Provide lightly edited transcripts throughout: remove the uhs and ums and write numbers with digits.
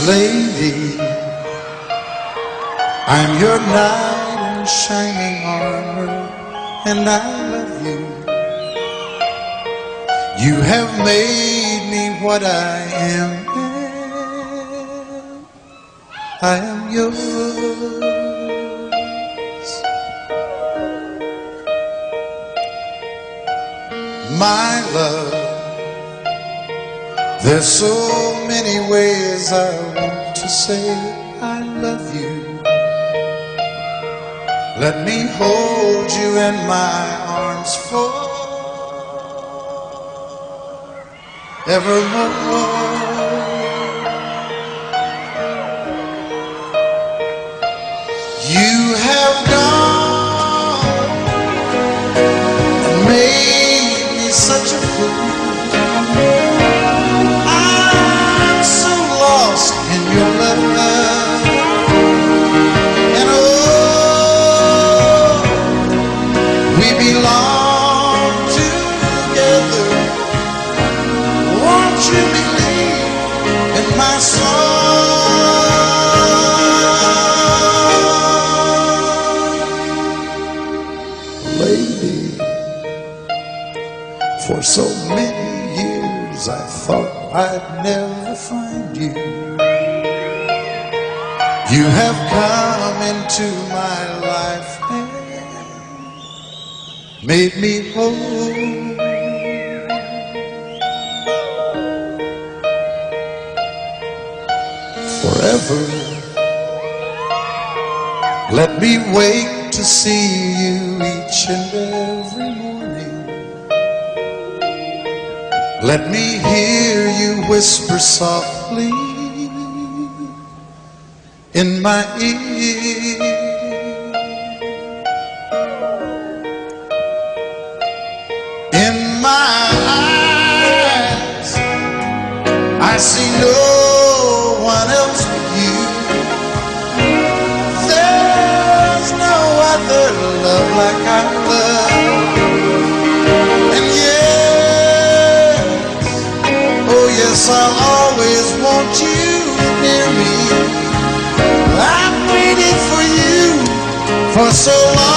Lady, I'm your knight in shining armor, and I love you. You have made me what I am. I am yours. My love, there's so many ways I want to say I love you. Let me hold you in my arms forevermore. You have gone and made me such a fool. I'm so lost in your love, and oh, we belong together. Won't you believe in my song? Lady, for so many years I thought I'd never find you. You have come into my life and made me whole. Forever, let me wake to see you each and every morning. Let me hear you whisper softly in my ear. In my eyes, I see no one else but you. There's no other love like I love. And yes, oh yes, I'll always want you near me. I've waited for you for so long.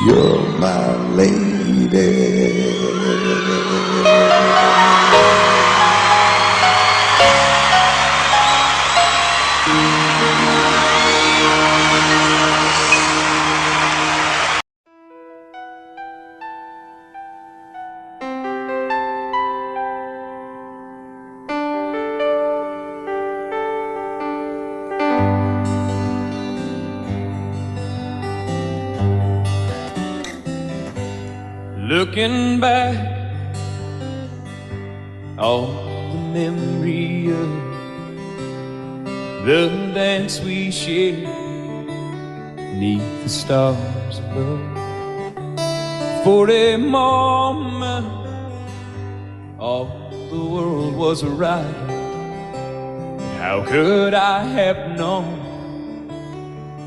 You're my lady. Looking back, all the memory of the dance we shared neath the stars above. For a moment, all the world was right. How could I have known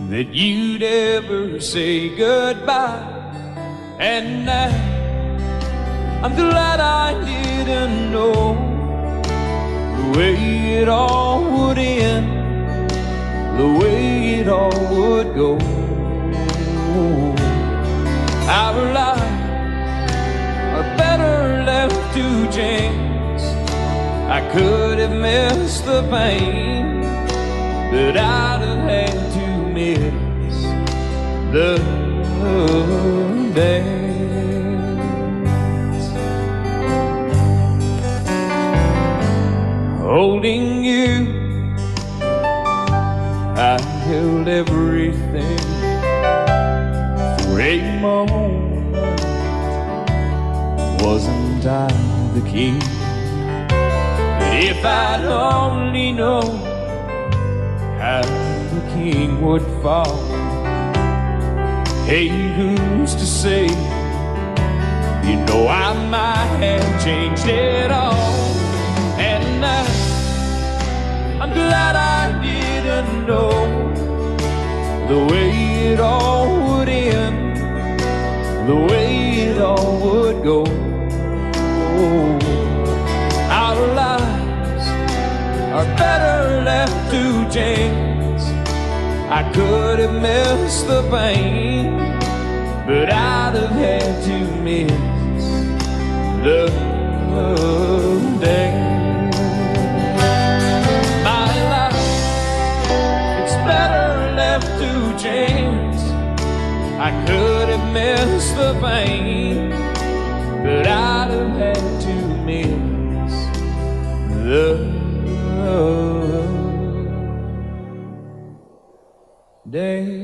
that you'd ever say goodbye? And now I'm glad I didn't know the way it all would end, the way it all would go. Our lives are better left to chance. I could have missed the pain that I'd have had to miss the dance. Holding you, I held everything for a moment. Wasn't I the king? But if I'd only known how the king would fall, hey, who's to say? You know I might have changed it all. And I'm glad I didn't know the way it all would end, the way it all would go. Our lives are better left to chance. I could have missed the pain, but I'd have had to miss the day. My life, it's better left to chance. I could have missed the pain, but I'd have had to miss the days.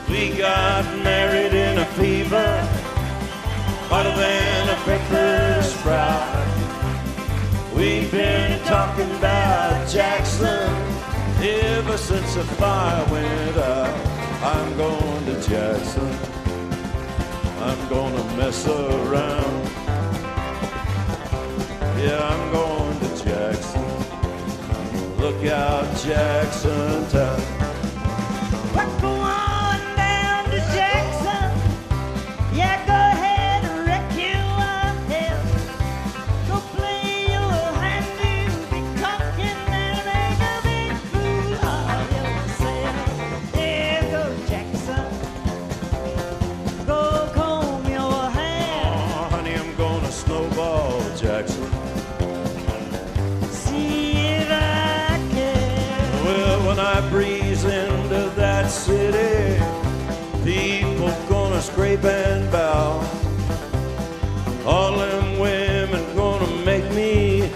We got married in a fever, hotter than a pepper sprout. We've been talking about Jackson ever since the fire went out. I'm going to Jackson, I'm gonna mess around. Yeah, I'm going to Jackson, look out Jackson town. We're going down to Jackson. Yeah, go ahead and wreck your head. Go play your hand, you'll be talking and make a big fool of yourself. Yeah, go Jackson. Go comb your hair. Oh, honey, I'm gonna snowball Jackson. See if I can. Well, when I breeze into that city, people gonna scrape and bow. All them women gonna make me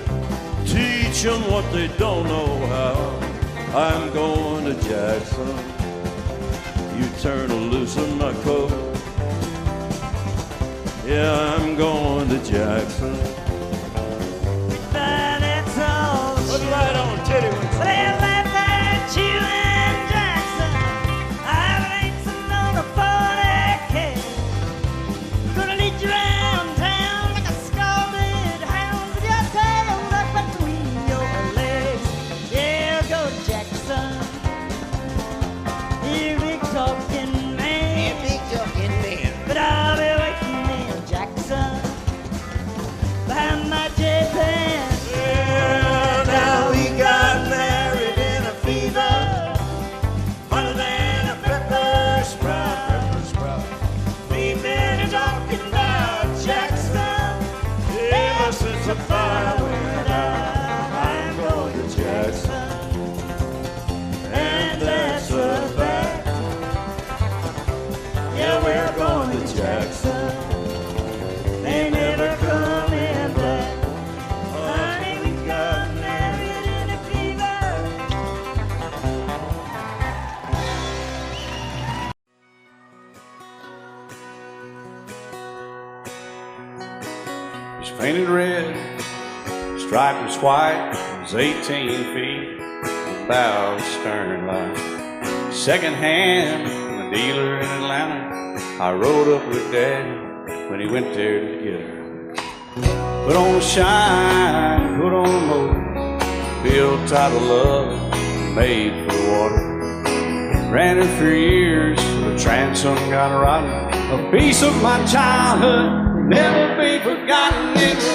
teach them what they don't know how. I'm going to Jackson, you turn loose in my coat. Yeah, I'm going to Jackson. But it's all Put it right on, titty wings. they laugh at you and Jackson. I've ain't on a 40K. Gonna lead you around town like a scalded hound with your tail up between your legs. Yeah, go Jackson. You big talking man. But I'll be waiting in Jackson behind my jet band. Yeah, now we got married in a fever, hotter than a pepper sprout. We've been talking about Jackson ever since the fire went out. I'm going to Jackson, and that's a fact. Yeah, we're going to Jackson. They never coming back. Honey, we got married in a fever. It's painted red, striped was white, it was 18 feet, bow stern line. Second hand from a dealer in Atlanta, I rode up with Daddy when he went there to get her. Put on a shine, put on a motor, built out of love, made for the water. Ran her for years, the transom got rotten. A piece of my childhood, never be forgotten. It's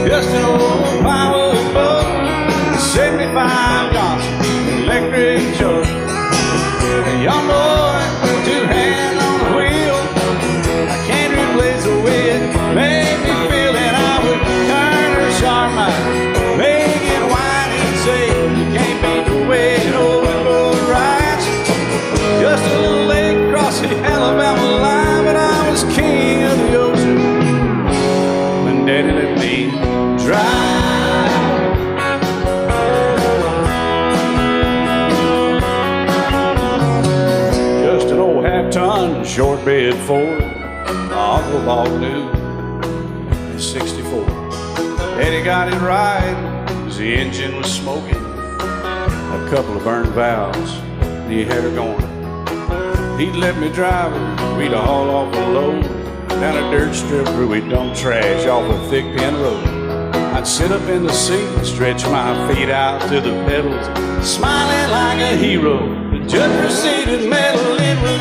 just an old power boat, 75 Johnson, electric jug. A young boy, two hands on the wheel, ton shortbed Ford. My uncle bought new in '64. Daddy got it right, cause the engine was smoking. A couple of burned valves, the air going. He'd let me drive her, we'd haul off a load down a dirt strip where we'd dump trash off a thick pin road. I'd sit up in the seat and stretch my feet out to the pedals, smiling like a hero. The judge proceeded metal, it was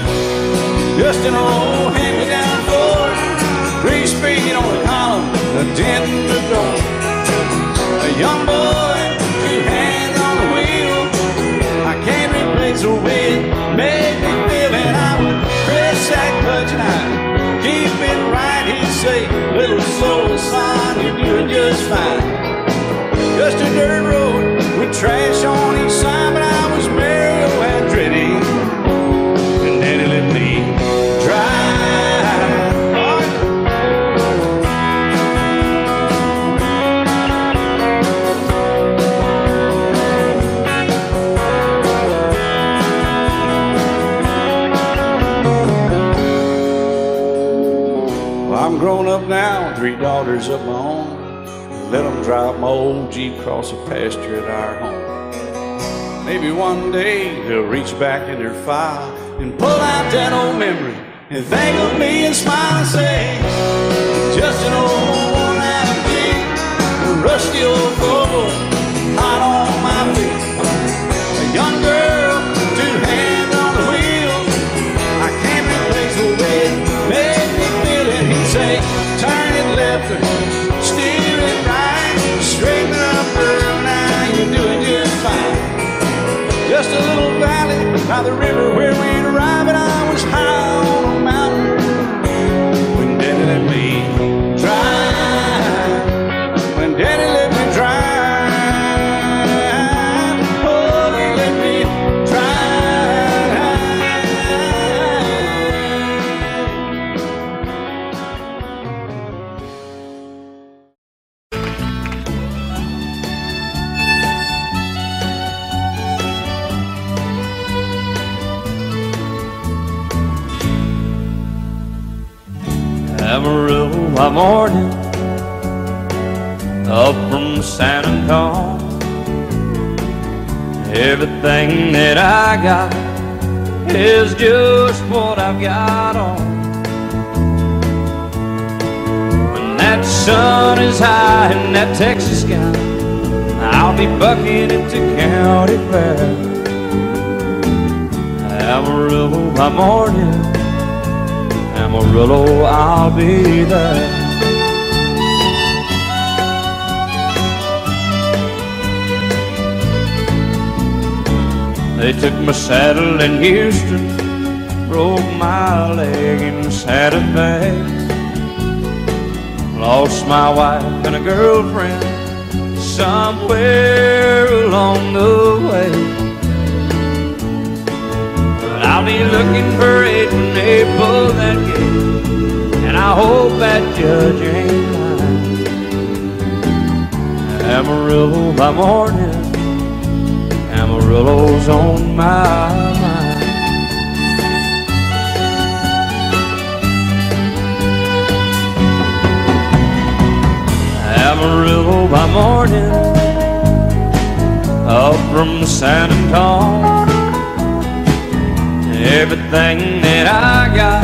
just an old hand-me-down Ford. 3-speed on the column, a dent in the door. A young boy, 2 hands on the wheel. I can't replace the way it made me feel. And I would press that clutch and I'd keep it right. He'd say, little soul, son, you're doing just fine. Just a dirt road with trash on each side, but I was Mario Andretti, and Daddy let me drive. Well, I'm grown up now, 3 daughters of my own. Let them drive my old Jeep across the pasture at our home. Maybe one day they'll reach back in their file and pull out that old memory and think of me and smile and say, just an old worn-out Jeep, a rusty old Volvo, hot on my feet. A young girl, 2 hands on the wheel. I can't replace the way it made me feel. And he'd say, turn it left or steer it right, straighten up, girl, now you're doing just fine. Just a little valley by the river where we'd arrive, and I was high on a mountain when Daddy let me drive. When Daddy let me drive, oh, he let me Amarillo by morning, up from San Antonio. Everything that I got is just what I've got on. When that sun is high in that Texas sky, I'll be bucking at the county fair. Amarillo by morning, Amarillo, I'll be there. They took my saddle in Houston, broke my leg in Santa Fe. Lost my wife and a girlfriend somewhere along the way. But I'll be looking for it when they pull that gate, and I hope that judge ain't lying. Amarillo by morning, Amarillo's on my mind. Amarillo by morning, up from San Antonio. Everything that I got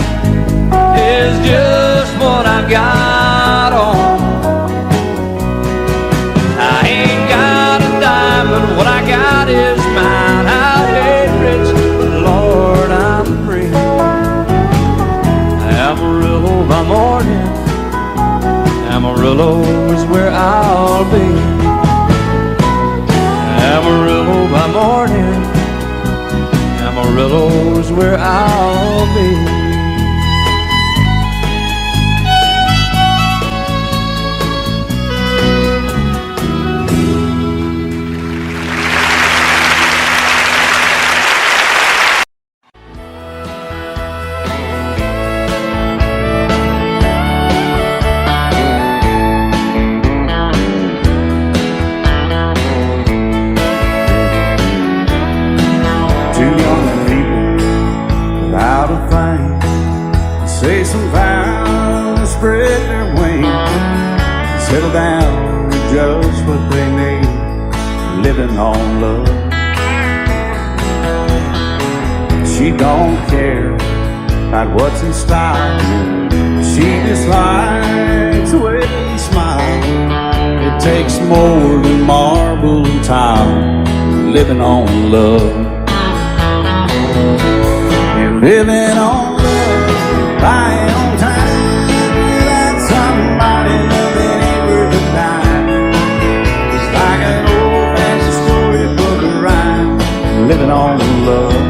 is just what I've got on. I ain't got a dime, but what I got is mine. I ain't rich, but Lord, I'm free. Amarillo by morning, Amarillo is where I'll be. Amarillo by morning, Amarillo is where I'll be. Two young people without a thing, living on love. She don't care about what's in style. She just likes the way you smile. It takes more than marble and tile, living on love. You're living on love, buying on time. Without somebody loving ain't worth a dime. It's like an old-fashioned storybook of rhyme, living on love.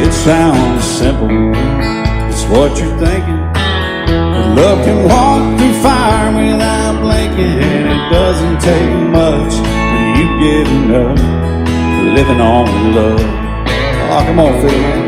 It sounds simple, it's what you're thinking. But love can walk through fire without blinking. And it doesn't take much for you getting up, living on love. Oh, come on, Phil, man.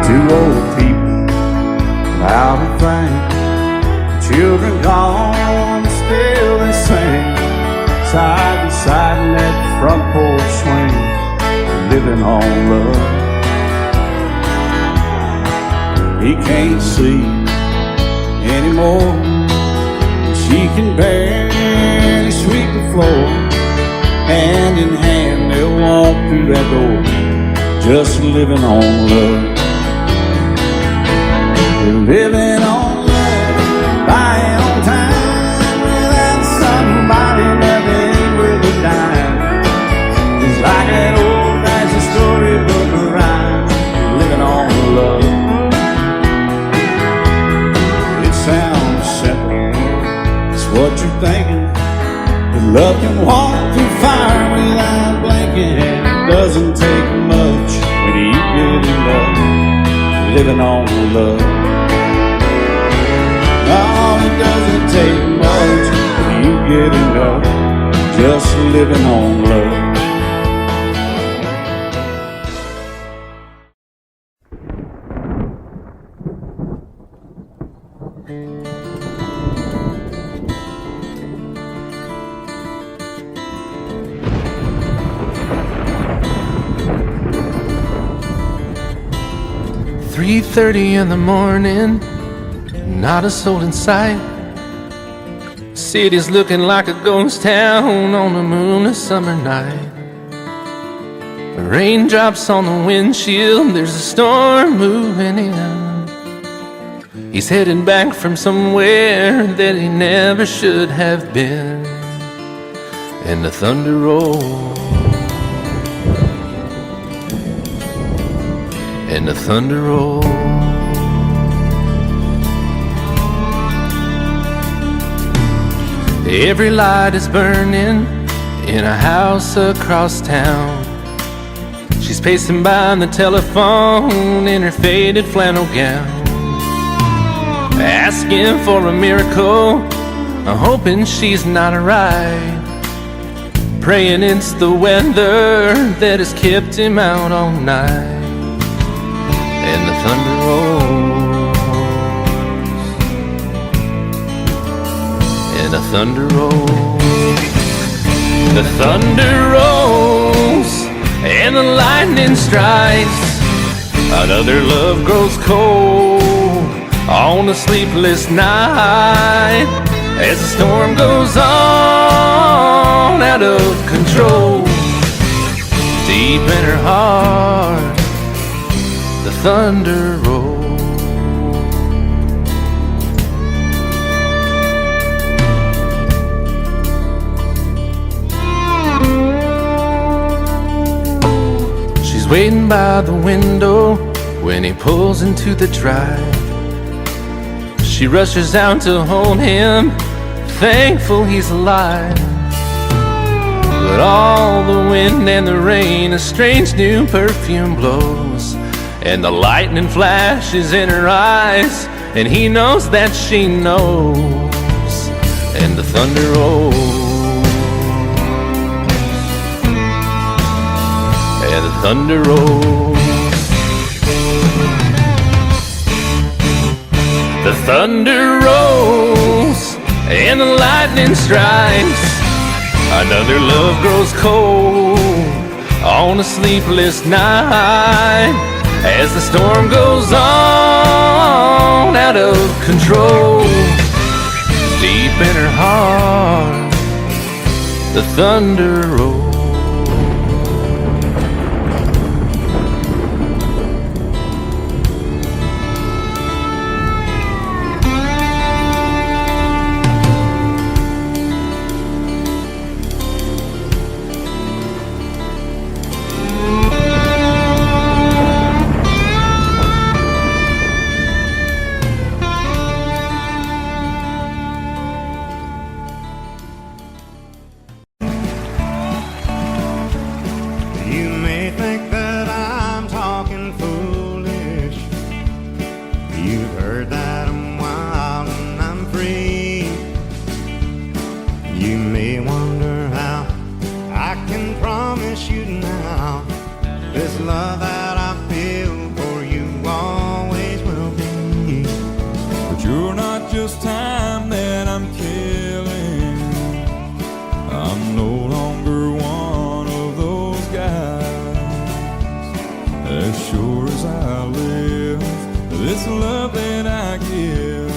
Two old people out in fame, children gone, still they sing, side by side in that front porch swing, living on love. He can't see anymore, she can barely sweep the floor. Hand in hand they'll walk through that door, just living on love. Living on love, buying on time. Without somebody loving ain't worth a dime. It's like an old-fashioned storybook of rhyme, living on love. It sounds simple, it's what you're thinking. But love can walk through fire without blinking. And it doesn't take much when you get in love, living on love. Oh, it doesn't take much when you get enough, just living on love. "3:30 in the morning, not a soul in sight. City's looking like a ghost town on a moonless summer night. Raindrops on the windshield, there's a storm moving in. He's heading back from somewhere that he never should have been. And the thunder rolls, and the thunder rolls. Every light is burning in a house across town. She's pacing by the telephone in her faded flannel gown, asking for a miracle, hoping she's not right, praying it's the weather that has kept him out all night. And the thunder rolls, and the thunder rolls. The thunder rolls, and the lightning strikes. Another love grows cold on a sleepless night, as the storm goes on out of control. Deep in her heart, the thunder rolls. She's waiting by the window when he pulls into the drive. She rushes out to hold him, thankful he's alive. But all the wind and the rain, a strange new perfume blows, and the lightning flashes in her eyes, and he knows that she knows thunder rolls. And the thunder rolls. The thunder rolls and the lightning strikes. Another love grows cold on a sleepless night as the storm goes on out of control. Deep in her heart, the thunder rolls. You may think that I'm talking foolish. You've heard that I'm wild and I'm free. You may wonder how I can promise you now this love that I feel for you always will be. But you're not just time that I'm killing. I'm no longer one of those guys. As sure as I live, this love that I give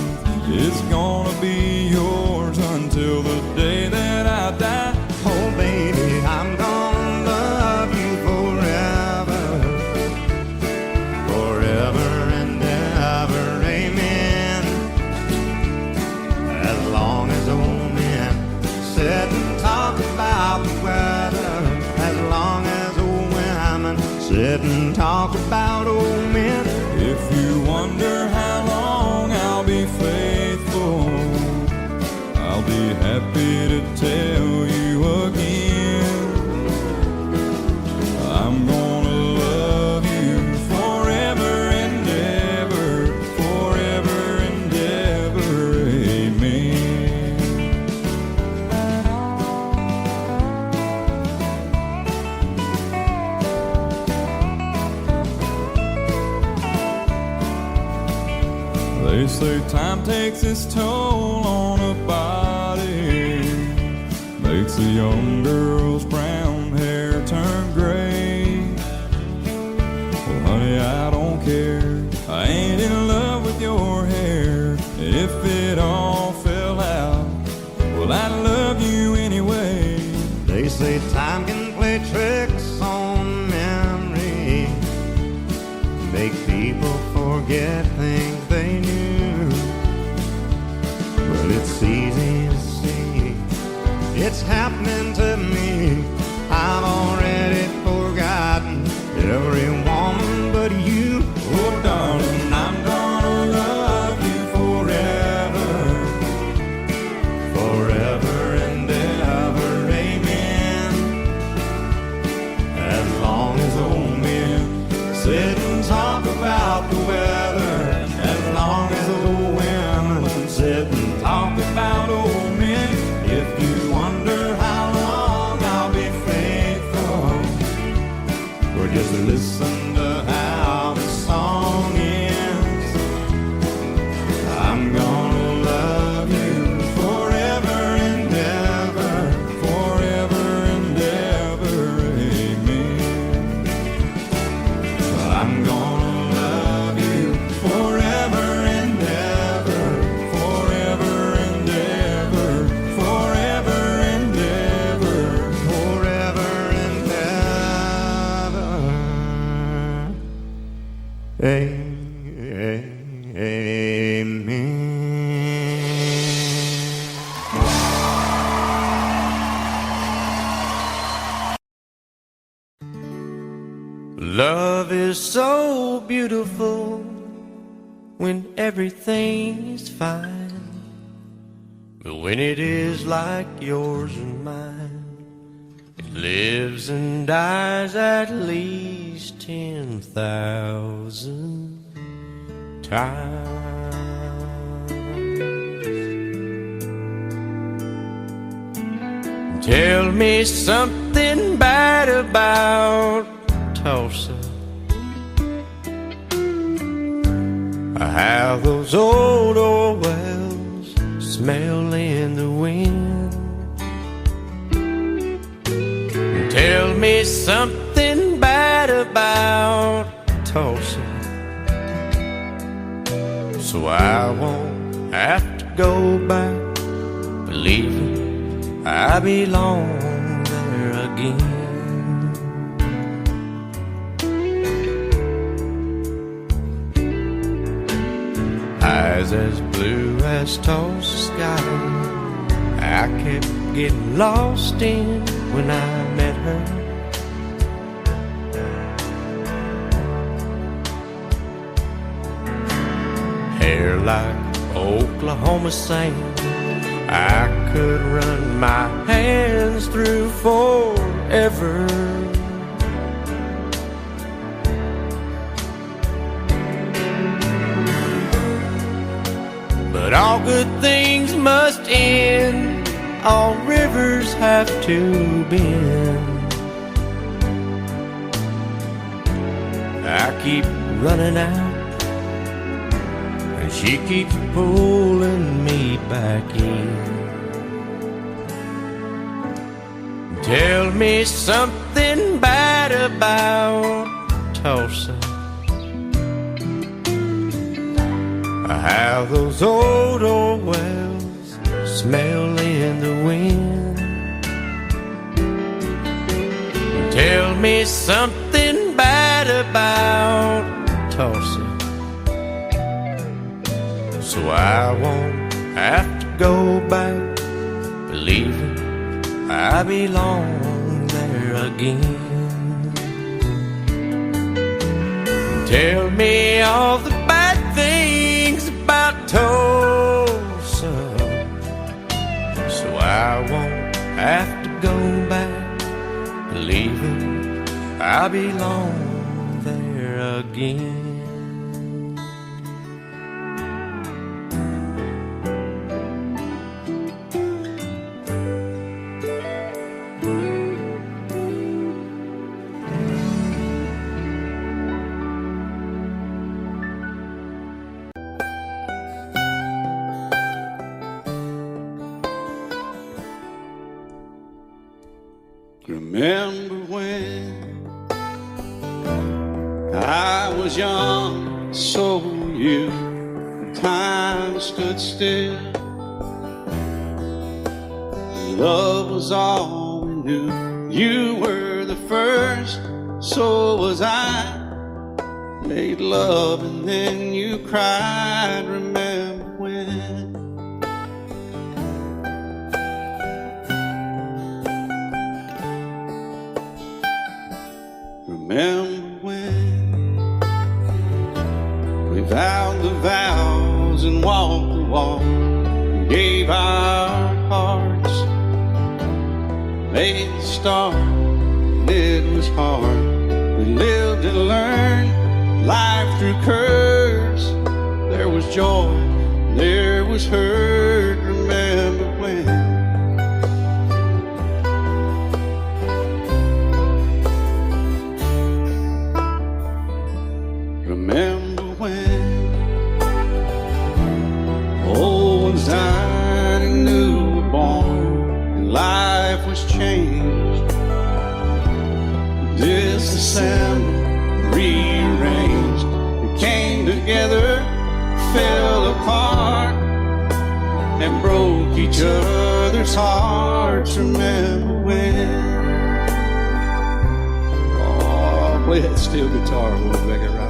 is gonna be yours until the day that I die. Oh baby, I'm gonna love you forever, forever and ever, amen. As long as old men sit and talk about the weather, as long as old women sit and talk about old men. If you wonder how long I'll be faithful, I'll be happy to tell you again. I'm gonna love you forever and ever, forever and ever, amen. They say time takes its toll on a body, makes a young girl's brown hair turn gray. Well, honey, I don't care. I ain't in love with your hair. If it all fell out, well, I love you anyway. They say time can play tricks on memory, make people forget things they knew. But it's easy to see, it's happening to me. I've already forgotten every woman but you. Oh darling, I'm gonna love you forever, forever and ever, amen. As long as old men sit and talk about the weather, as long as old women sit and talk about old men. If you wonder how long I'll be faithful, or just listen to how the song ends. I'm gonna love you forever and ever, forever and ever, amen. I'm gonna love you forever and ever, forever and ever, forever and ever, forever and ever. Amen. Love is so beautiful when everything is fine, but when it is like yours and mine, it lives and dies at least 10,000 times. Tell me something bad about Tulsa. How those old wells smell in the wind. Tell me something bad about Tulsa, so I won't have to go back believing I belong there again. Eyes as blue as Tulsa sky, I kept getting lost in when I met her. Hair like Oklahoma sand, I could run my hands through forever. But all good things must end, all rivers have to bend. I keep running out, and she keeps pulling me back in. Tell me something bad about Tulsa. How those old wells smell in the wind. Tell me something bad about Tulsa, so I won't have to go back believing I belong there again. Tell me all the bad things about Tulsa, so I won't have to go back believing I belong there again. Remember when I was young, so were you. Time stood still. Love was all we knew. You were the first, so was I. Made love and then you cried. Remember when? Remember when we vowed the vows and walked the walk, gave our hearts, made the start, and it was hard. We lived and learned life through curves. There was joy, there was hurt. Remember when? Remember when old ones died and new were born, and life was changed, disassembled, rearranged. We came together, fell apart, and broke each other's hearts. Remember when? Oh, play that steel guitar, we'll make it right.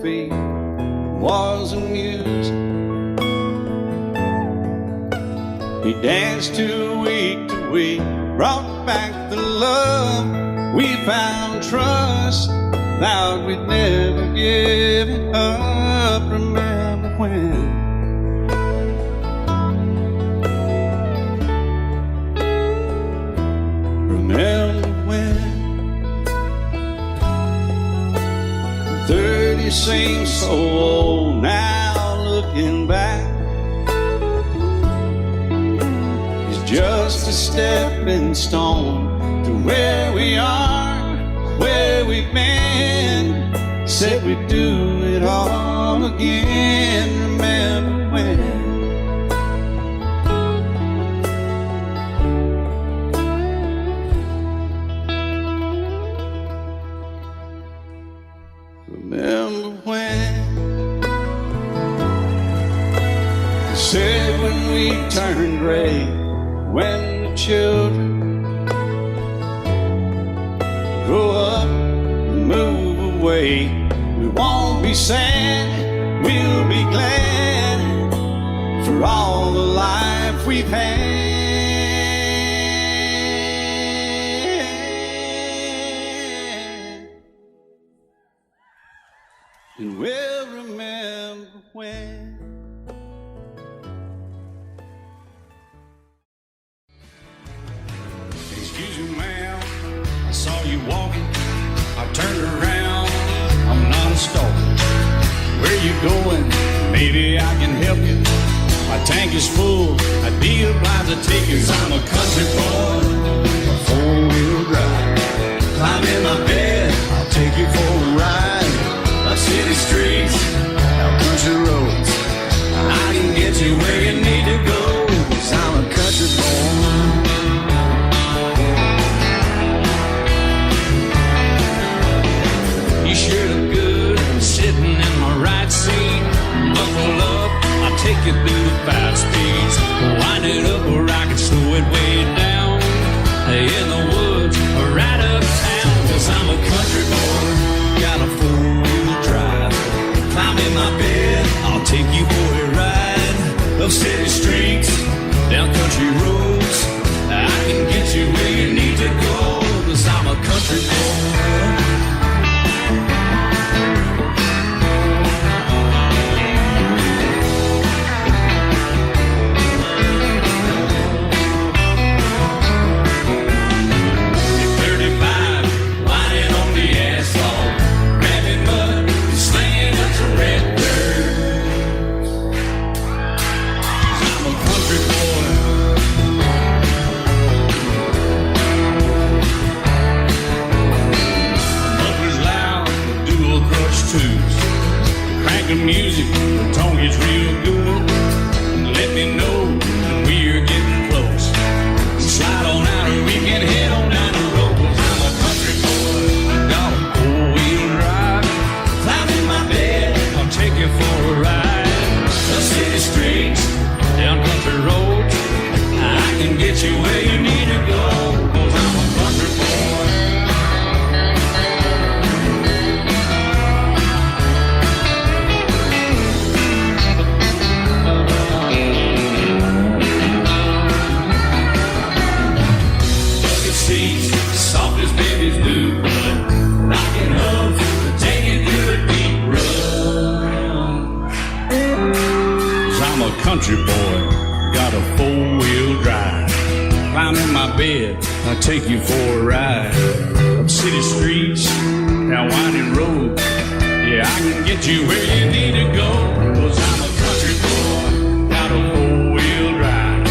feet was amusing. He danced to week, brought back the love. We found trust, vowed we'd never give it up. Remember when? Remember when? 30 seems so old now, looking back. It's just a stepping stone to where we are, where we've been. Said we'd do it all again. Remember when? Remember when? They said when we turn gray, when the children grow up and move away, we won't be sad, we'll be glad for all the life we've had. And we'll remember when. Excuse me, ma'am, I saw you walking. I turned around, I'm not a stalker. Where you going? Maybe I can help you. My tank is full, I'd be obliged to take you. 'Cause I'm a country boy, a four-wheel drive. Climb in my bed, I'll take you for a ride. Up city streets, down country roads, I can get you where you need to go. 'Cause I'm a country boy. You sure look good sitting in my right seat. Buckle up, I'll take you through the 5 speeds. Wind it up where I can slow it way down. In the woods or right uptown. 'Cause I'm a country boy, got a four-wheel drive. Climb in my bed, I'll take you for a ride. Up city streets, down country roads, I can get you where you need to go. 'Cause I'm a country boy. Music, the tone gets real good. Let me know when we're getting close. Slide on out and we can head on down the road. 'Cause I'm a country boy, got a four-wheel drive. Climb in my bed, I'll take you for a ride. Up city streets, down country roads, I can get you where you need to go. 'Cause I'm a country boy. Soft as babies do, rocking up, taking through the deep run. 'Cause I'm a country boy, got a four-wheel drive. Climb in my bed, I'll take you for a ride. Up city streets, down winding roads, yeah, I can get you where you need to go. 'Cause I'm a country boy, got a four-wheel drive.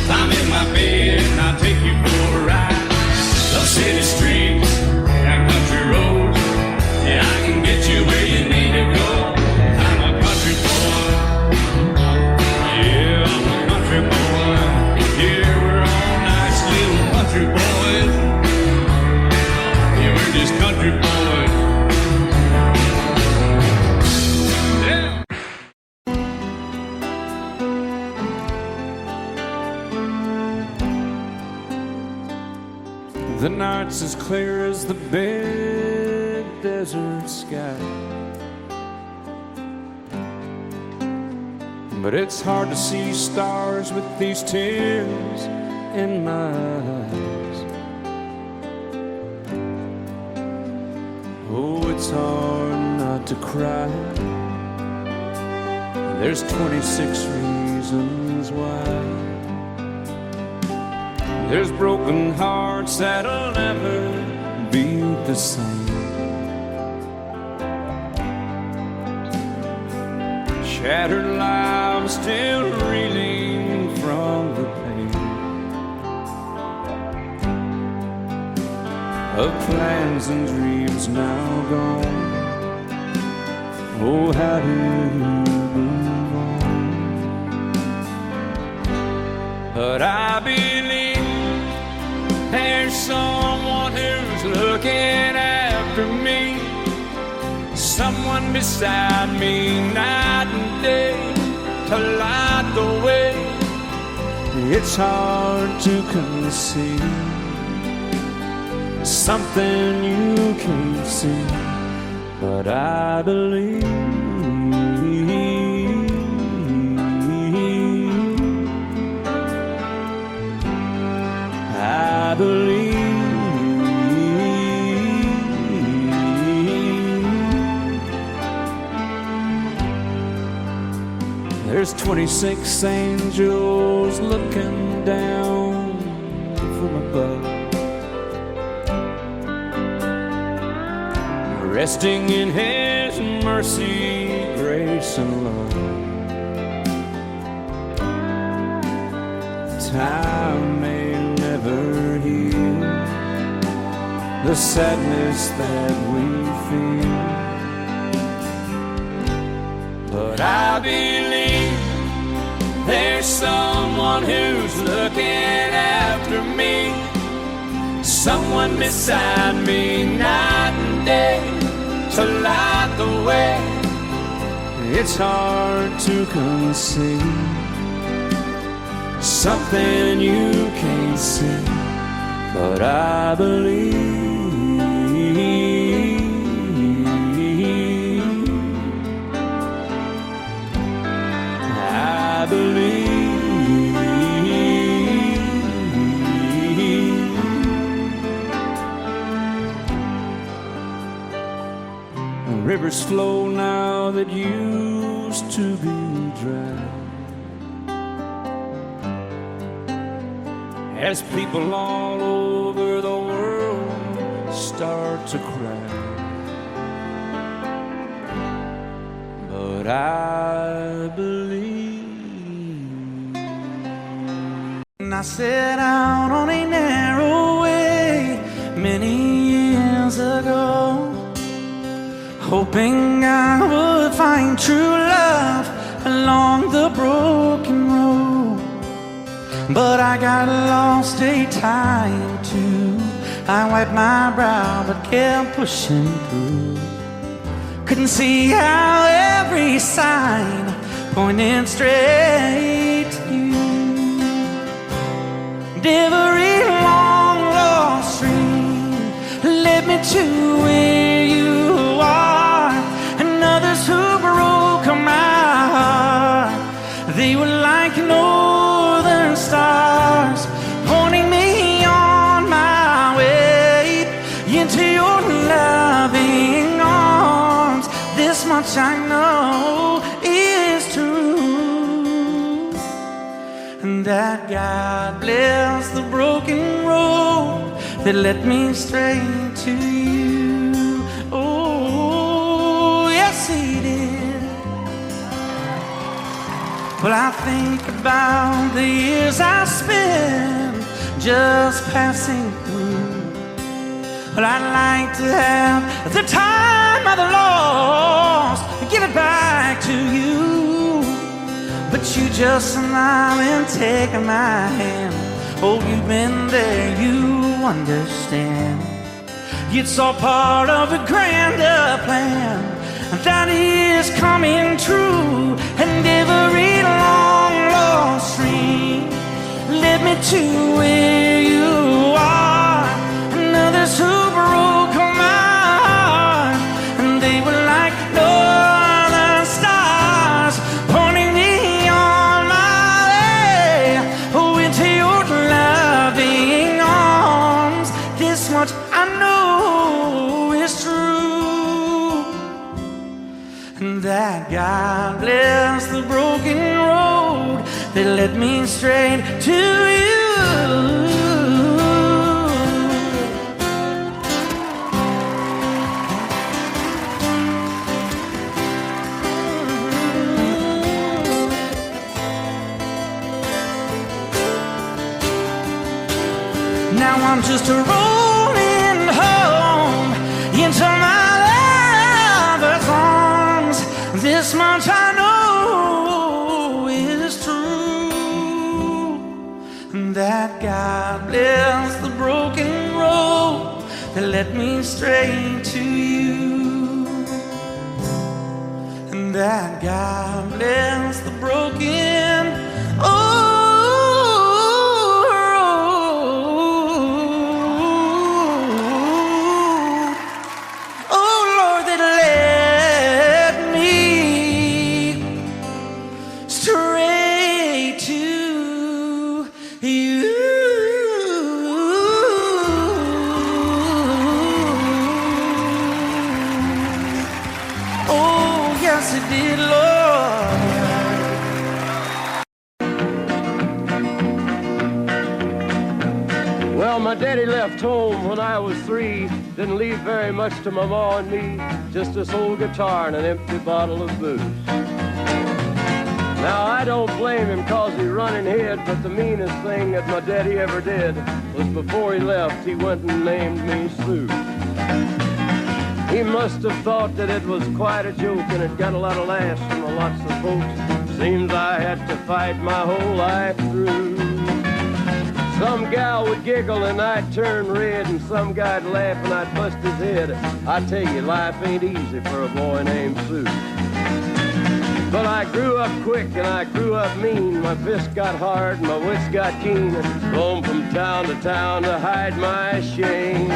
Climb in my bed, I'll take you for a ride. Up city streets, down country roads, yeah, I can get you where you need to go. I'm a country boy, yeah, I'm a country boy. Yeah, we're all nice little country boys. Yeah, we're just country boys. Yeah. The night's as clear as the big desert sky. but it's hard to see stars with these tears in my eyes. Oh, it's hard not to cry. There's 26 reasons why. There's broken hearts that'll never be the same. Shattered lives still reeling from the pain of plans and dreams now gone. Oh, how do you move on? But I believe there's someone who's looking after me, someone beside me night and day to light the way. It's hard to conceive something you can't see, but I believe. I believe. There's 26 angels looking down from above, resting in His mercy, grace, and love. Time may never heal the sadness that we feel, but I believe there's someone who's looking after me, someone beside me night and day to light the way. It's hard to conceive something you can't see, but I believe. I believe. Rivers flow now that used to be dry, as people all over the world start to cry. But I believe. I set out on a narrow way many years ago, hoping I would find true love along the broken road. But I got lost a time or two. I wiped my brow but kept pushing through. Couldn't see how every sign pointed straight to you. Every long lost stream led me to where you are, and others who broke my heart, they were like northern stars, pointing me on my way into your loving arms. This much I know is true, and that God bless the broken road that led me straight to you. Oh, yes, He did. Well, I think about the years I spent just passing through. Well, I'd like to have the time of the lost, give it back to you. But you just smile and take my hand. Oh, you've been there, you understand. It's all part of a grander plan that is coming true. And every long lost stream led me to where you are, and others who broke my heart, and they were like northern stars, pointing me on that God bless the broken road that led me straight to you. Now I'm just rolling home into my lover's arms. This much I know is true, that God bless the broken road that led me straight to you, and that God bless the broken My daddy left home when I was 3, didn't leave very much to my ma and me, just this old guitar and an empty bottle of booze. Now I don't blame him cause he run and hid, but the meanest thing that my daddy ever did was before he left, he went and named me Sue. He must have thought that it was quite a joke and it got a lot of laughs from lots of folks. Seems I had to fight my whole life through. Some gal would giggle and I'd turn red, and some guy'd laugh and I'd bust his head. I tell you, life ain't easy for a boy named Sue. But I grew up quick and I grew up mean. My fists got hard and my wits got keen. Roamed from town to town to hide my shame.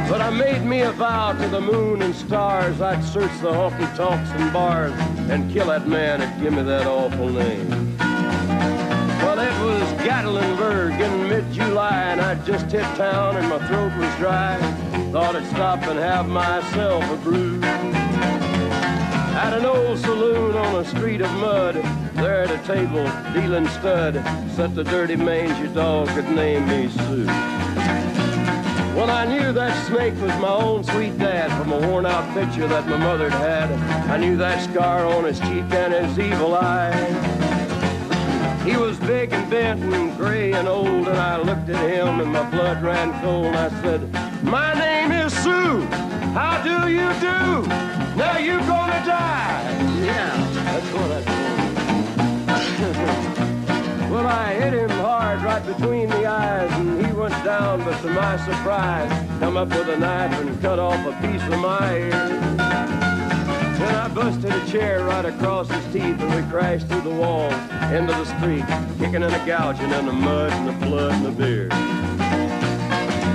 But I made me a vow to the moon and stars, I'd search the honky-tonks and bars and kill that man that give me that awful name. Well, it was Gatlinburg in mid-July, and I'd just hit town and my throat was dry. Thought I'd stop and have myself a brew. At an old saloon on a street of mud, there at a table, dealing stud, sat the dirty mangy dog that named me Sue. Well, I knew that snake was my own sweet dad from a worn-out picture that my mother'd had. I knew that scar on his cheek and his evil eye. He was big and bent and gray and old, and I looked at him and my blood ran cold. And I said, "My name is Sue. How do you do? Now you gonna die." Yeah, that's what I told him. Well, I hit him hard right between the eyes, and he went down, but to my surprise, come up with a knife and cut off a piece of my ear. Then I busted a chair right across his teeth, and we crashed through the walls into the street, kicking and a gouging in the mud and the blood and the beer.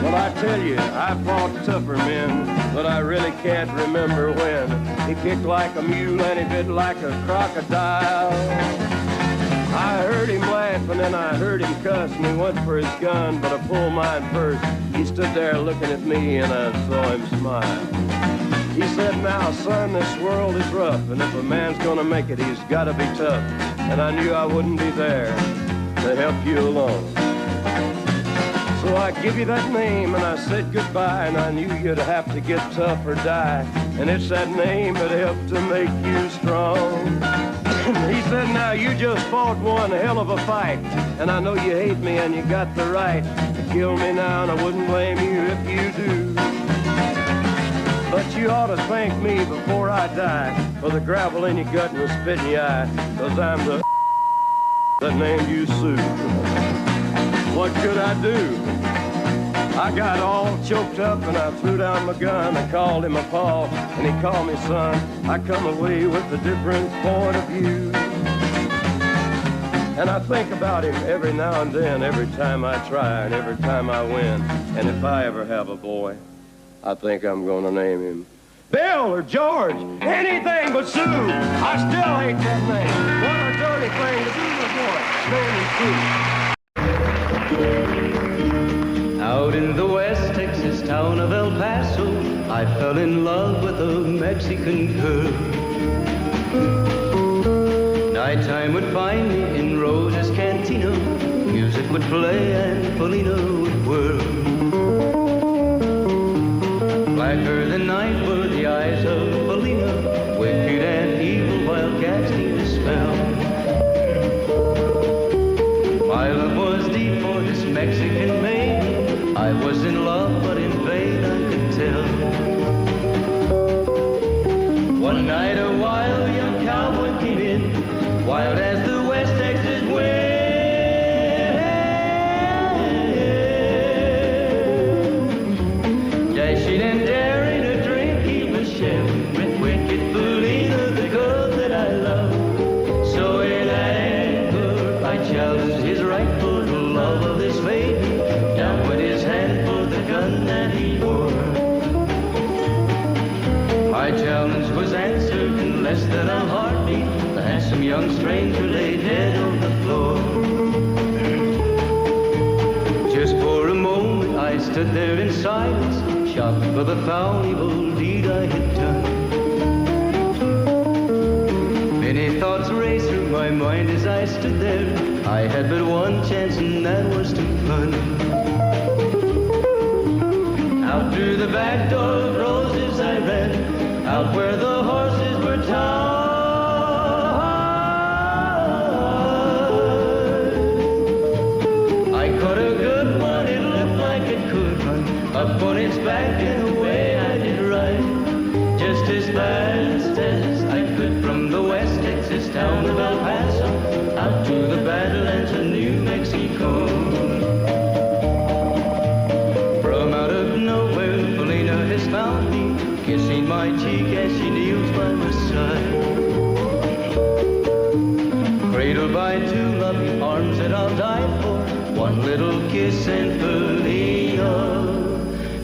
Well, I tell you, I fought tougher men, but I really can't remember when. He kicked like a mule and he bit like a crocodile. I heard him laugh and then I heard him cuss, and he went for his gun, but I pulled mine first. He stood there looking at me and I saw him smile. He said, "Now, son, this world is rough, and if a man's gonna make it, he's gotta be tough." And I knew I wouldn't be there to help you along. So I give you that name and I said goodbye, and I knew you'd have to get tough or die. And it's that name that helped to make you strong. He said, "Now you just fought one hell of a fight, and I know you hate me and you got the right to kill me now, and I wouldn't blame you if you do. But you ought to thank me before I die for the gravel in your gut and the spit in your eye, 'cause I'm the that named you Sue." What could I do? I got all choked up and I threw down my gun. I called him a pa and he called me son. I come away with a different point of view. And I think about him every now and then, every time I try and every time I win. And if I ever have a boy, I think I'm gonna name him Bill or George, anything but Sue. I still hate that name. What a dirty thing to do to a boy. Name him Sue. Out in the West Texas town of El Paso, I fell in love with a Mexican girl. Nighttime would find me in Rose's cantina. Music would play and Felina would whirl. Blacker than night were the eyes of Felina, wicked and evil while casting a spell. My love was deep for this Mexican maiden. I was in love, but in vain I could tell. One night a wild young cowboy came in, wild as the West Texas wind. Dashing and daring a drink he was sharing with wicked Felina, the girl that I love. So in anger I challenged his right for the love of this maiden. Down went his hand for the gun that he wore. My challenge was answered in less than a heartbeat. The handsome young stranger lay dead on the floor. Just for a moment I stood there in silence, shocked for the foul evil deed I had done. Many thoughts raced through my mind as I stood there. I had but one chance and that was to run. Out through the back door of Roses I ran, out where the horses were tied. I caught a good one, it looked like it could run, up on its back and away I did ride. Just as fast as I could from the West Texas town of El Paso, out to the Badlands of New Mexico. From out of nowhere, Felina has found me, kissing my cheek as she kneels by my side. Cradled by two loving arms that I'll die for, one little kiss and Felina,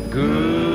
goodbye.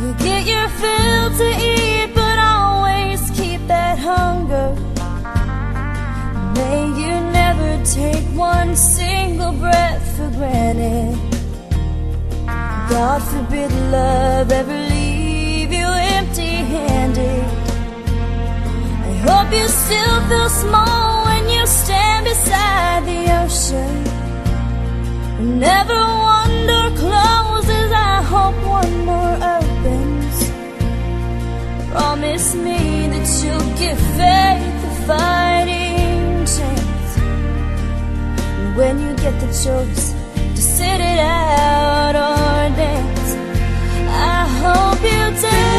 You get your fill to eat, but always keep that hunger. May you never take one single breath for granted. God forbid love ever leave you empty-handed. I hope you still feel small when you stand beside the ocean. Never one door closes, I hope one more opens. Promise me that you'll give faith a fighting chance. And when you get the choice to sit it out or dance, I hope you dance.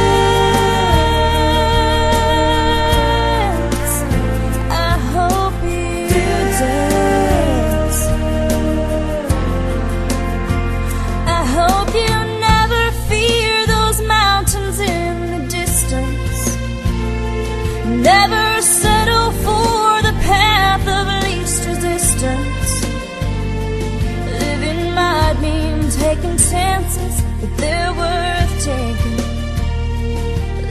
I hope you dance. I hope you never fear those mountains in the distance. Never settle for the path of least resistance. Living might mean taking chances, but they're worth taking.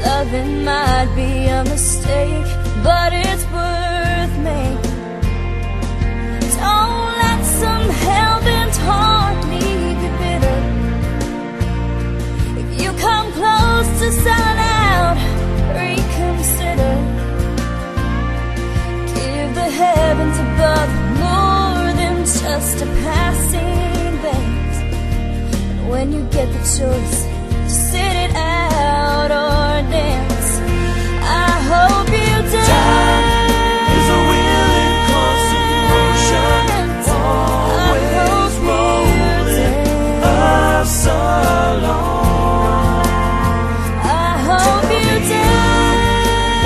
Loving might be a mistake, but it's worth making. Don't let some hell-bent heart leave you bitter. If you come close to selling out, reconsider. Give the heavens above more than just a passing glance. And when you get the choice to sit it out or dance, I hope you dance. Time is a willing constant motion, always rolling us along. I hope you dance.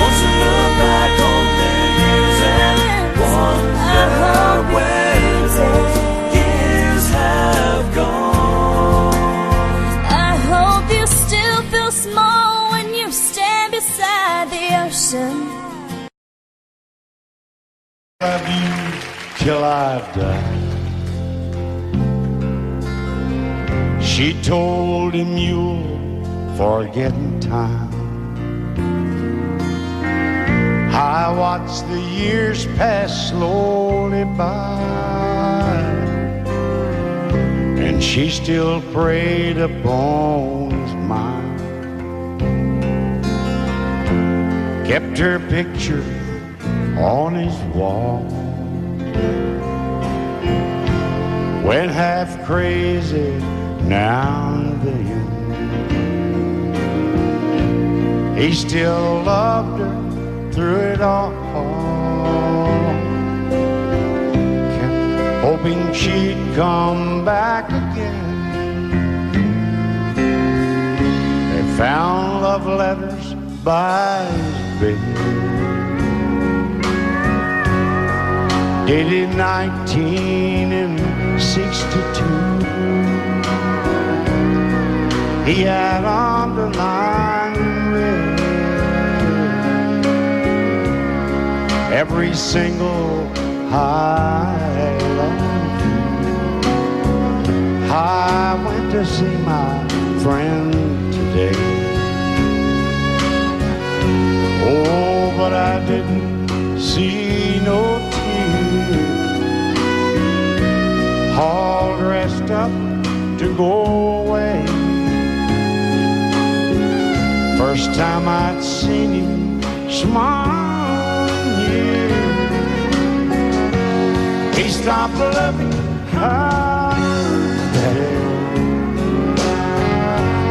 Once you look back on the years and wonder where those years have gone. till I die. She told him you'll forget in time. I watched the years pass slowly by, and she still preyed upon his mind. Kept her picture on his wall. Went half crazy now and then. He still loved her through it all. Kept hoping she'd come back again. They found love letters by his bed, dated 1962. He had underlined red every single I love you. I went to see my friend today. Oh, but I didn't see no tears. All dressed up to go away. First time I'd seen him smile in years. He stopped loving her.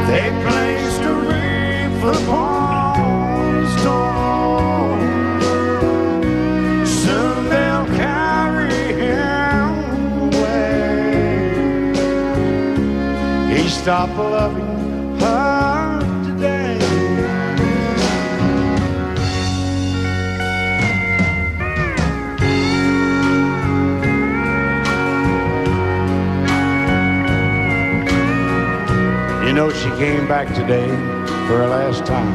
They placed a wreath upon his door. Soon they'll carry him away. He stopped loving her today. You know, she came back today for her last time.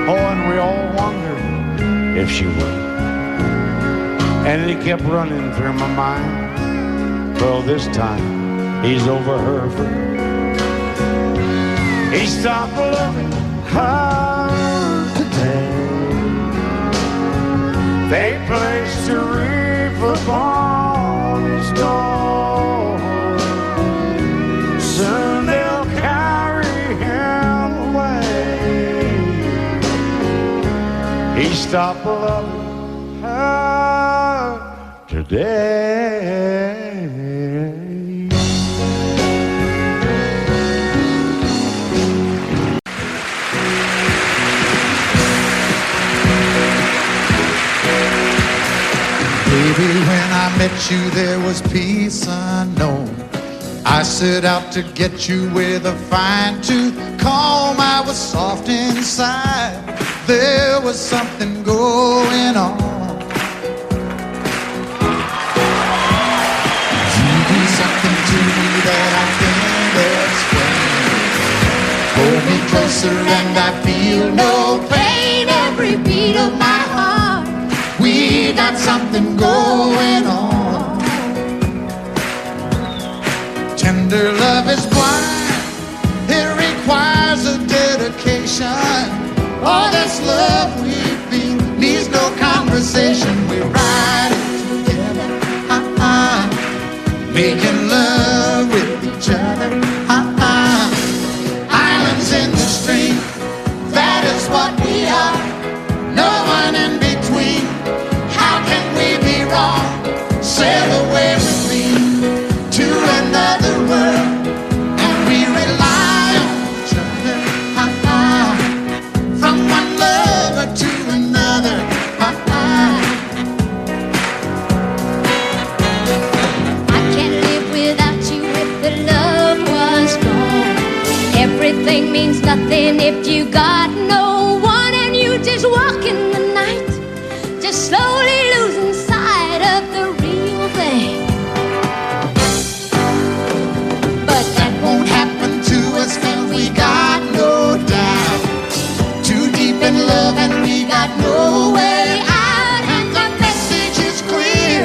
Oh, and we all wondered if she would. And it kept running through my mind. Well, this time he's over her for good. He stopped loving her today. They placed a wreath upon his door. Soon they'll carry him away. He stopped loving her today. Baby, when I met you, there was peace unknown. I set out to get you with a fine-tooth comb. I was soft inside. There was something going on. You do something to me that I can't explain. Hold me closer and I feel no pain. Every beat of my heart, we got something going on. Tender love is blind. It requires a dedication. All this love we feel needs no conversation. We ride it together, making love with each other, Islands in the stream, that is what we are. No one in between. How can we be wrong? Sail away with me to another world, and we rely on each other, from one lover to another. I can't live without you if the love was gone. Everything means nothing if you got no one, and you just walk in the night, just slowly losing sight of the real thing. But that won't happen to us, 'cause we got no doubt. Too deep in love and we got no way out. And the message is clear.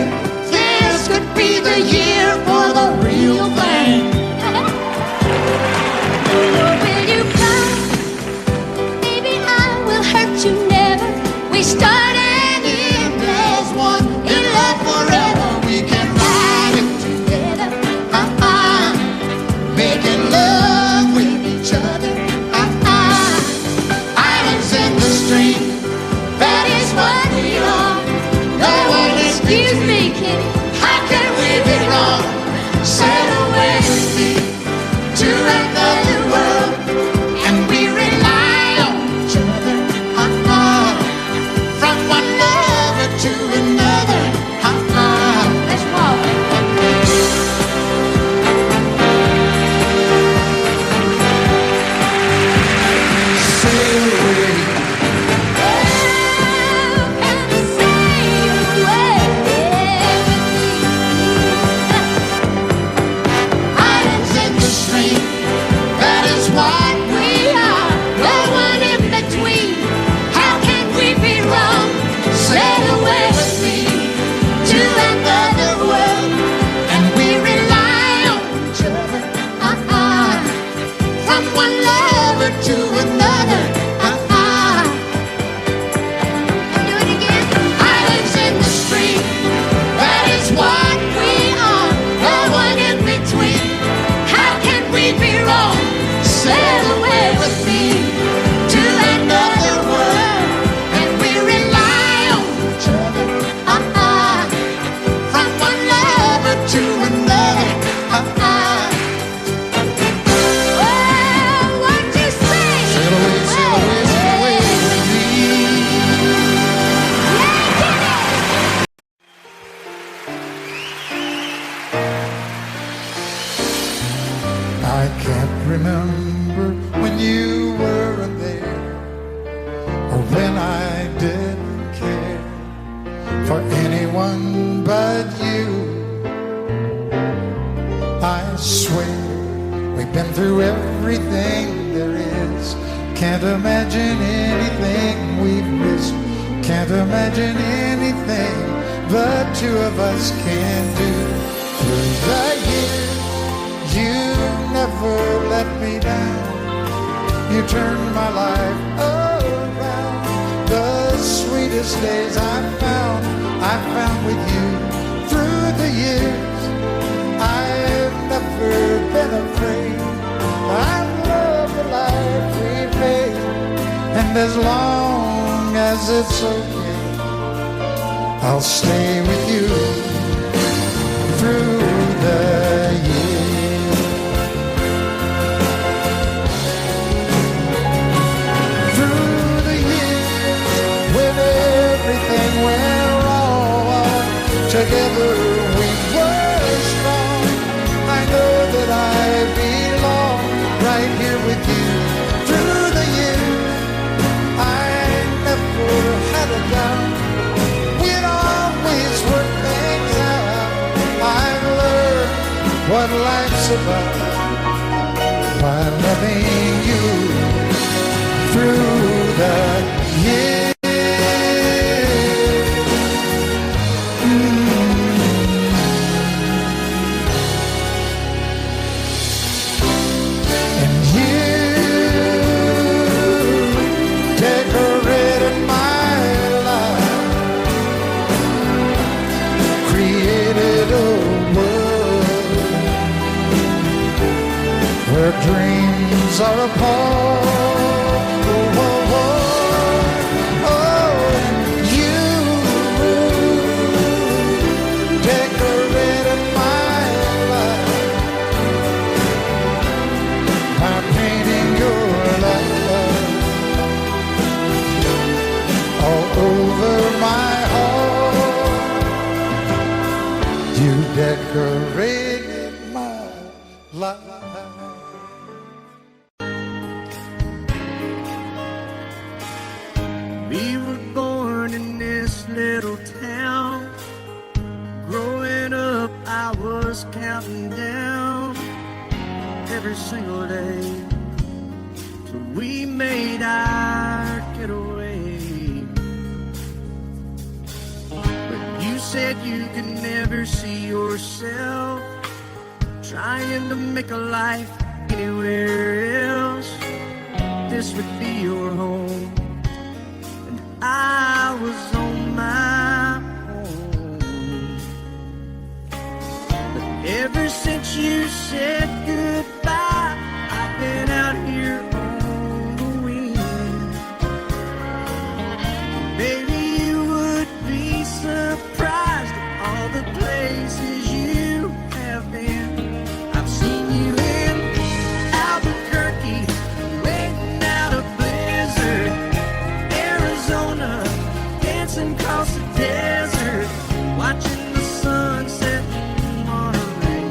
I can't remember when you weren't there, or when I didn't care for anyone but you. I swear we've been through everything there is. Can't imagine anything we've missed. Can't imagine anything the two of us can do. Through the years, you never let me down. You turned my life around. The sweetest days I found with you. Through the years, I've never been afraid. I love the life we made, and as long as it's okay, I'll stay with you through the years. Through the years, when everything went wrong, together we were strong. I know that I belong right here with you. Through the years, I never had a doubt. We'd always work things out. I've learned what life's about by loving you through the years. Dreams are apart. Oh, oh, oh, oh. You decorated my life by painting your love all over my heart. You decorated my life. We were born in this little town. Growing up, I was counting down every single day till we made our getaway. But you said you could never see yourself trying to make a life anywhere else. This would be your home. I was on my own. But ever since you said goodbye, I've been out here on the wing. Maybe you would be surprised at all the places you have been. I've seen you in Albuquerque, waiting out a blizzard, dancing across the desert, watching the sunset in Monterey.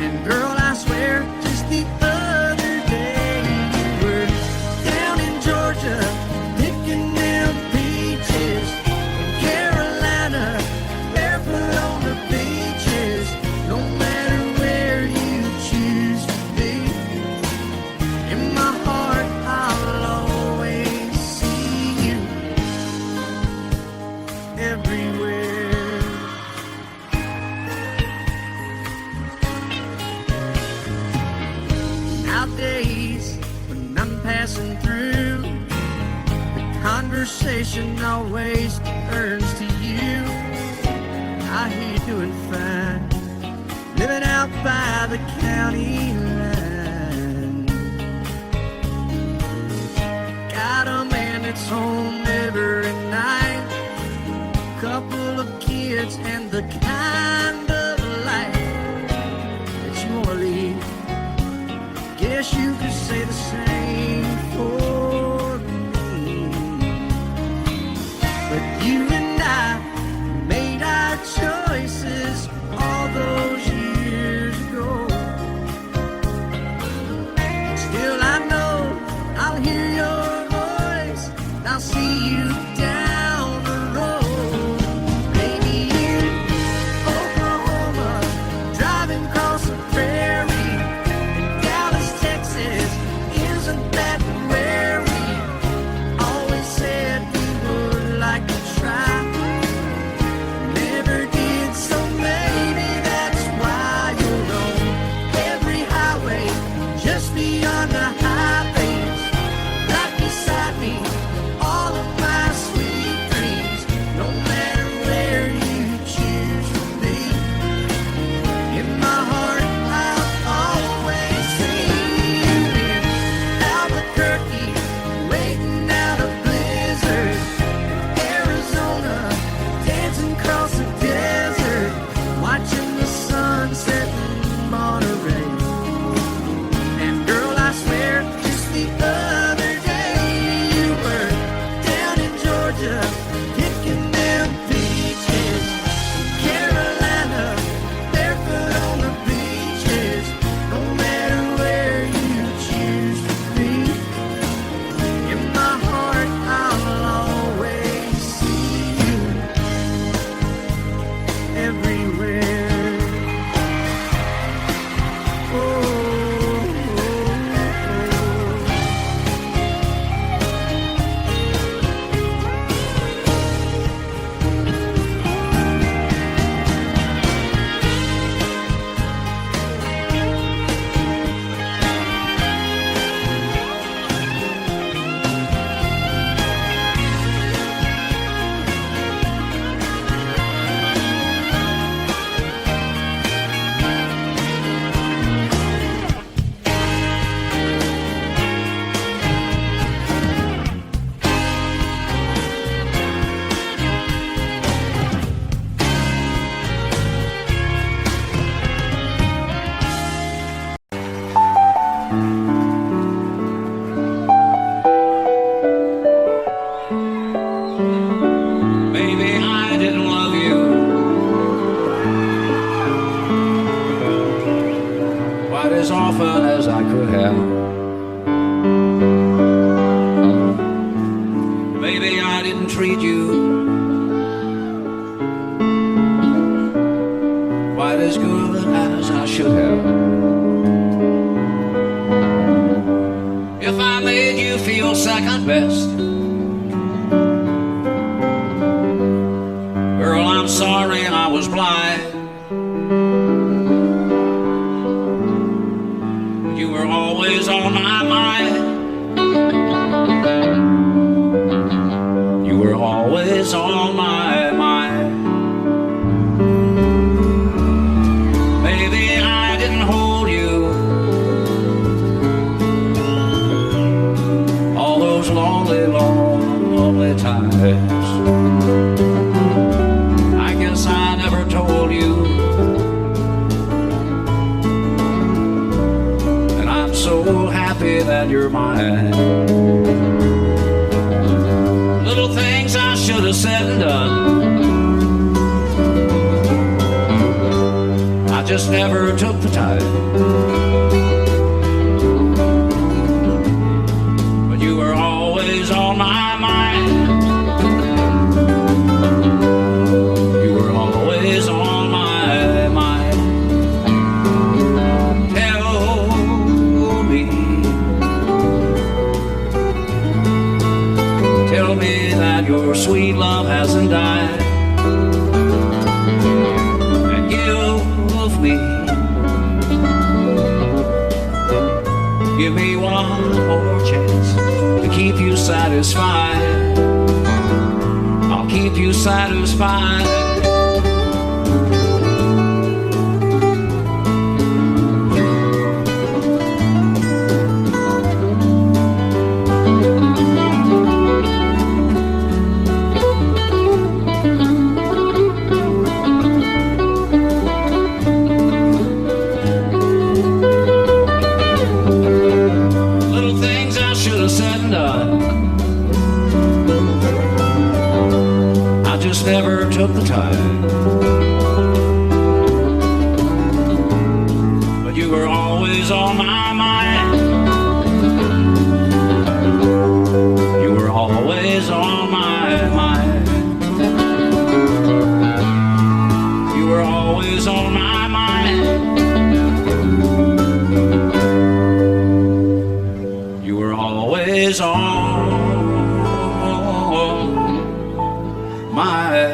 And girl, I swear, just the other day you were down in Georgia, picking them peaches. In Carolina, barefoot on the beaches. No matter where you choose to be, in my heart I'll always see you everywhere. Nowadays, when I'm passing through, the conversation always turns to you. I hear you doing fine, living out by the county line. Got a man that's home every night, couple of kids, and the kind of life that you want to lead. Guess you could say the same for me. But you and I made our choices all those years ago. as often as I could have. Maybe I didn't treat you quite as good as I should have. If I made you feel second best, girl, I'm sorry I was blind. You were always on my mind. You were always on my mind. Maybe I didn't hold you all those lonely, lonely times. I guess I never told you, and I'm so happy that you're mine. Little things I should have said and done, I just never took the time. But you were always on my mind. You were always on my mind. Tell me that your sweet love hasn't died. And give me one more chance to keep you satisfied. I'll keep you satisfied. Never took the time, but you were always on my mind. You were always on my mind. You were always on my mind. You were always on my mind.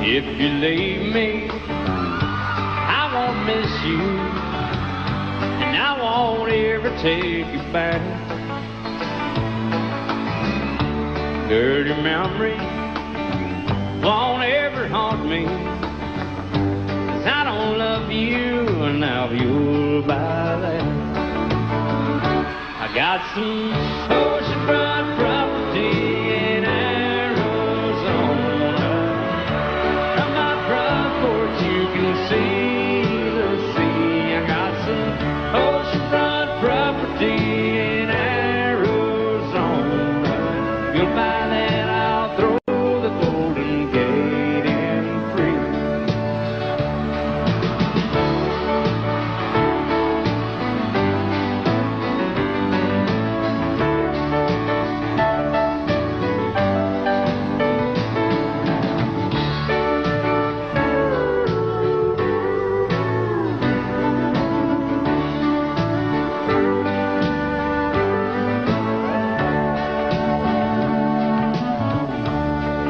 If you leave me, I won't miss you, and I won't ever take you back. Dirty memories won't ever haunt me, 'cause I don't love you, and now you'll buy that. I got some oceanfront property in Arizona. From my front porch you can see the sea. I got some oceanfront property in Arizona. You'll buy that, I'll throw the Golden Gate in free.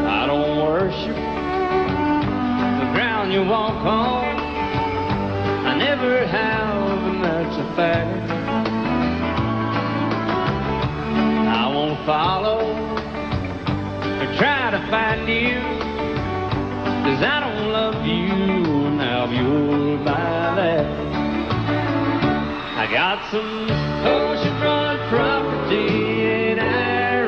I don't worship the ground you walk on. I never have, and that's a fact. I won't follow or try to find you, 'cause I don't love you, now you'll buy that. I got some oceanfront property in Arizona.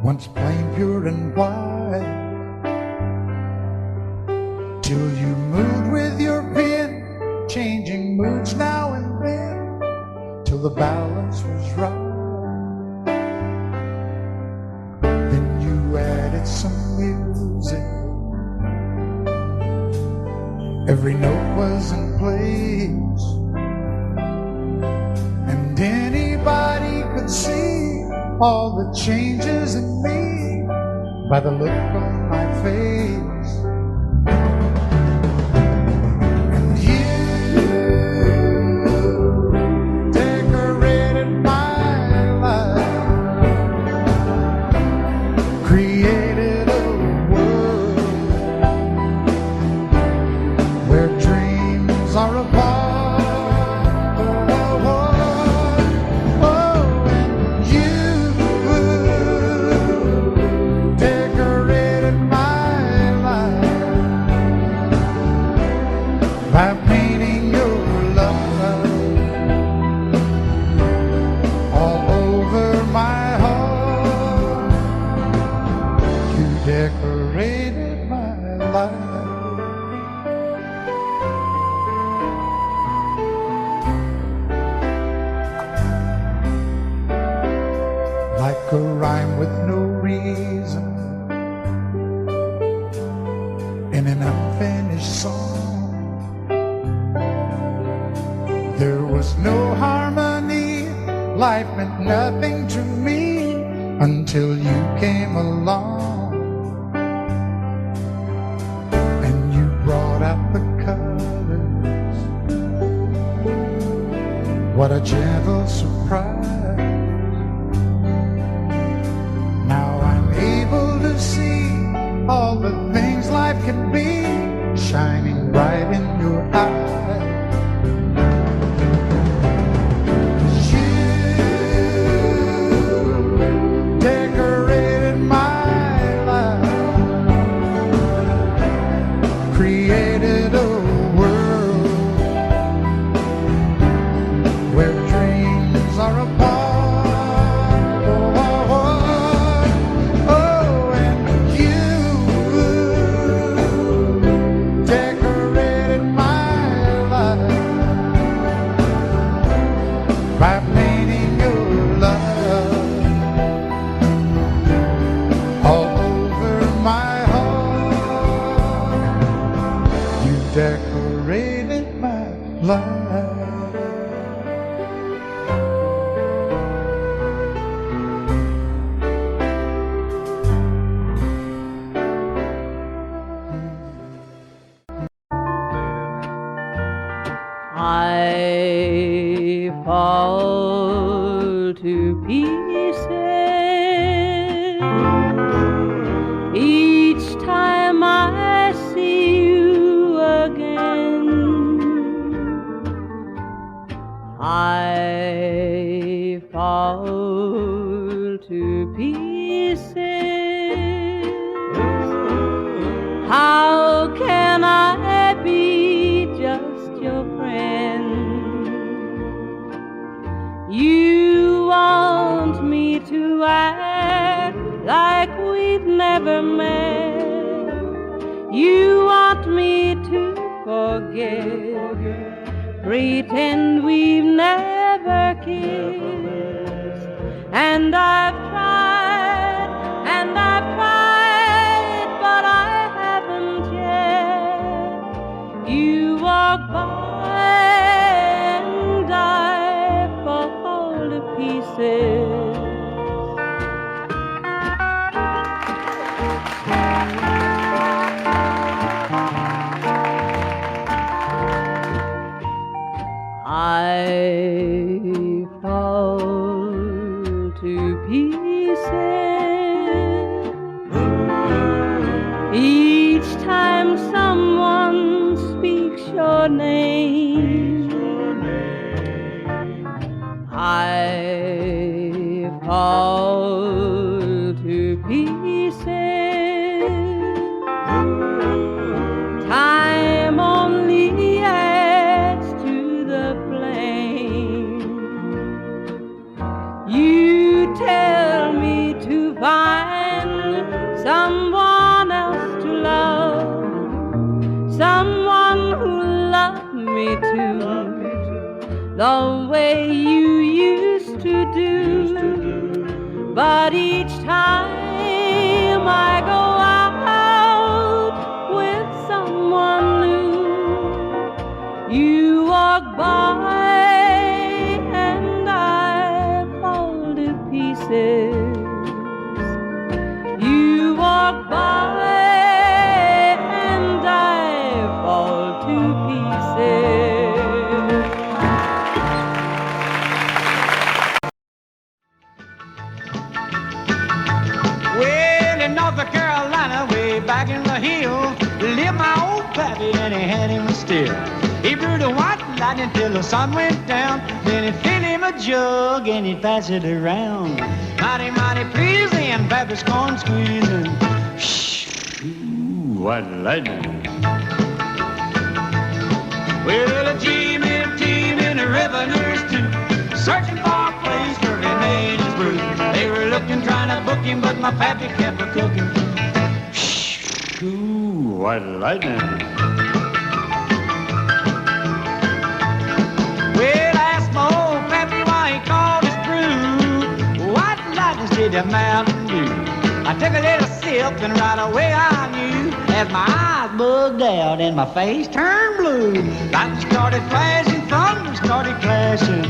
once plain, pure and white, till you moved with your pen, changing moods now and then, till the balance was right. Then you added some music, every note was in place, and anybody could see all the changes in me by the look on my face. And you decorated my life, created a world where dreams are apart. By painting your love all over my heart, you decorated my life. Like a rhyme with no reason in an unfinished song. There was no harmony, life meant nothing to me until you came along. And you brought out the colors, what a gentle surprise. Now I'm able to see all the things life can be, shining bright in your eyes. Created a world where dreams are apart. Oh, and you decorated my life by painting your love all over my heart. You decorated my life. I fall to pieces each time I see you again. I fall to pieces. How can I be just your friend? You want me to act like we've never met. You want me to forget, pretend we've never kissed. And I've tried, but I haven't yet. You walk by and I fall to pieces. I fall to pieces someone else to love, someone who loved me too, the way you used to do. But each time I go out with someone new, you walk by and I fall to pieces. You walk by and I fall to pieces. Well, in North Carolina, way back in the hills, lived my old pappy and he had him still. He brewed a white lightning till the sun went down. Then he'd fill him a jug and he'd pass it around. Mighty, mighty pleasing, Pappy's corn squeezing. Ooh, white lightning. Well, a team in the revenues too, searching for a place where he made his brew. They were looking, trying to book him, but my pappy kept a cooking. Ooh, white lightning. Well, I asked my old pappy why he called his brew White Lightning, did the Mountain Dew. I took a little sip and right away I knew, as my eyes bugged out and my face turned blue. Lightning started flashing, thunder started clashing.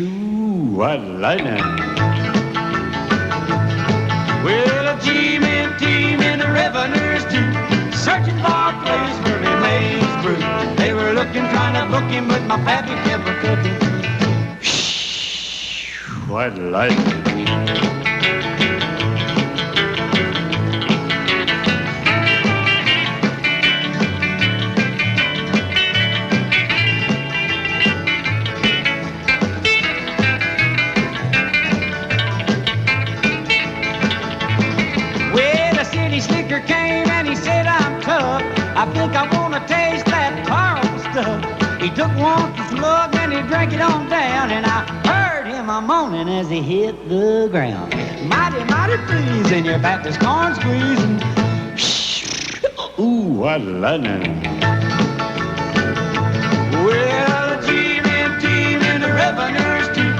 Ooh, white lightning. Well, a team in the revenues too, searching for a place where he made his brew. They were looking, trying to book him, but my pappy kept a cooking. White lightning. Slicker came and he said, I'm tough. I think I want to taste that powerful stuff. He took one slug and he drank it on down, and I heard him a moaning as he hit the ground. Mighty, mighty pleasing, your Baptist corn squeezing. Ooh, what lightning. Well, a team in the revenues too,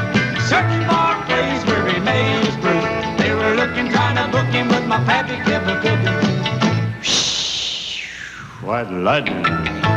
searching for a place where he made his brew. They were looking, trying to book him, but my pappy kept a cooking. White lightning.